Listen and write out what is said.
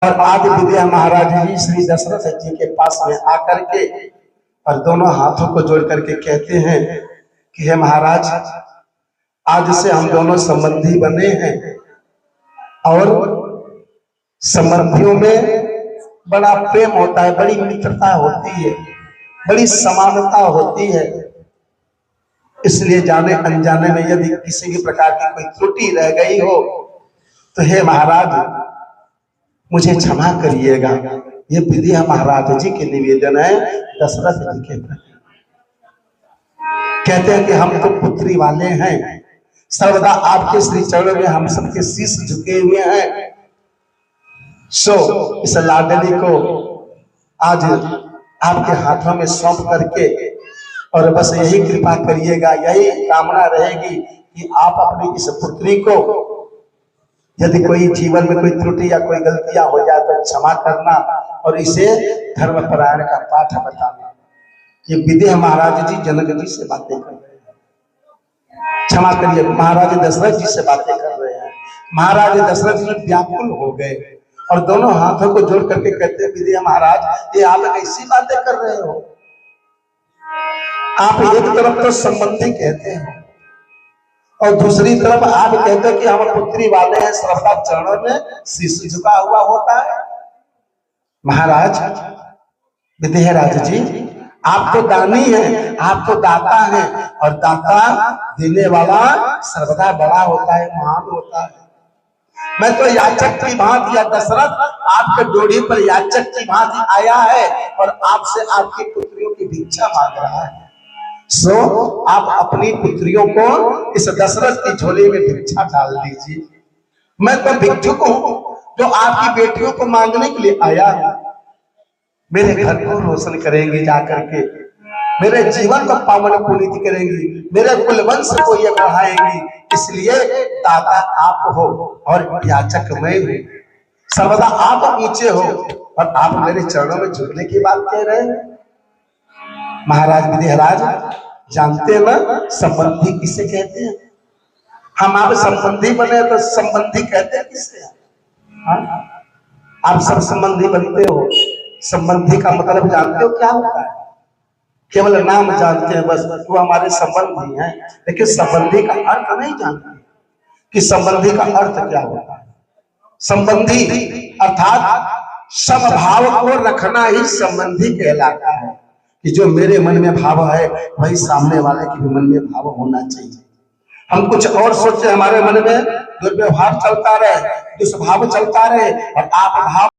और आदि विद्या महाराज जी श्री दशरथ जी के पास में आकर के और दोनों हाथों को जोड़ करके कहते हैं कि हे महाराज, आज से हम दोनों संबंधी बने हैं और संबंधियों में बड़ा प्रेम होता है, बड़ी मित्रता होती है, बड़ी समानता होती है। इसलिए जाने अनजाने में यदि किसी भी प्रकार की कोई त्रुटि रह गई हो तो हे महाराज मुझे क्षमा करिएगा। ये विद्या महाराज जी के निवेदन है दशरथ जी के प्रति। कहते हैं कि हम तो पुत्री वाले हैं, सर्वदा आपके श्री चरणों में हम सबके शीश झुके हुए हैं। सो इस लाडली को आज आपके हाथों में सौंप करके और बस यही कृपा करिएगा, यही कामना रहेगी कि आप अपनी इस पुत्री को यदि कोई जीवन में कोई त्रुटि या कोई गलतियां हो जाए तो क्षमा करना और इसे धर्मपरायण का पाठ बताना। ये विद्या महाराज जी जनक जी से बातें कर रहे हैं, क्षमा करिए महाराज दशरथ जी से बातें कर रहे हैं। महाराज दशरथ जी व्याकुल हो गए और दोनों हाथों को जोड़ करके कहते हैं विद्या महाराज, ये आप ऐसी बातें कर रहे हो? आप एक तरफ तो संबंधी कहते हैं और दूसरी तरफ आप कहते हैं कि हम पुत्री वाले हैं, सर्वदा चरणों में शीश झुका हुआ होता है। महाराज विद्याराज जी, आप तो दानी हैं, आप तो दाता हैं और दाता देने वाला सर्वदा बड़ा होता है, महान होता है। मैं तो याचक की भांति या दशरथ आपके डोरी पर याचक की भांति आया है और आपसे आपकी पुत्रियों की भिक्षा मांग रहा है। सो आप अपनी पुत्रियों को इस दशरथ की झोली में भिक्षा डाल दीजिए। मैं तो भिक्षुक हूं जो आपकी बेटियों को मांगने के लिए आया हूं। मेरे घर को रोशन करेंगी जाकर के, मेरे जीवन को पावन पुनीत करेंगी, मेरे कुलवंश को ये बढ़ाएंगी। इसलिए दाता आप हो और याचक मैं हूं। सर्वदा आप ऊंचे हो और आप मेरे चरणों में झुकने की बात कह रहे हैं। महाराज विद्याराज जानते ना संबंधी किसे कहते हैं? हम आप संबंधी बने तो संबंधी कहते हैं किसे? आप सब संबंधी बनते हो, संबंधी का मतलब जानते हो क्या होता है? केवल नाम जानते हैं बस, वो हमारे संबंधी हैं, लेकिन संबंधी का अर्थ नहीं जानते कि संबंधी का अर्थ क्या होता है। संबंधी अर्थात समभाव को रखना ही संबंधी कहलाता है कि जो मेरे मन में भाव है वही सामने वाले के भी मन में भाव होना चाहिए। हम कुछ और सोचे, हमारे मन में दुर्व्यवहार चलता रहे, दुष्भाव चलता रहे और आप भाव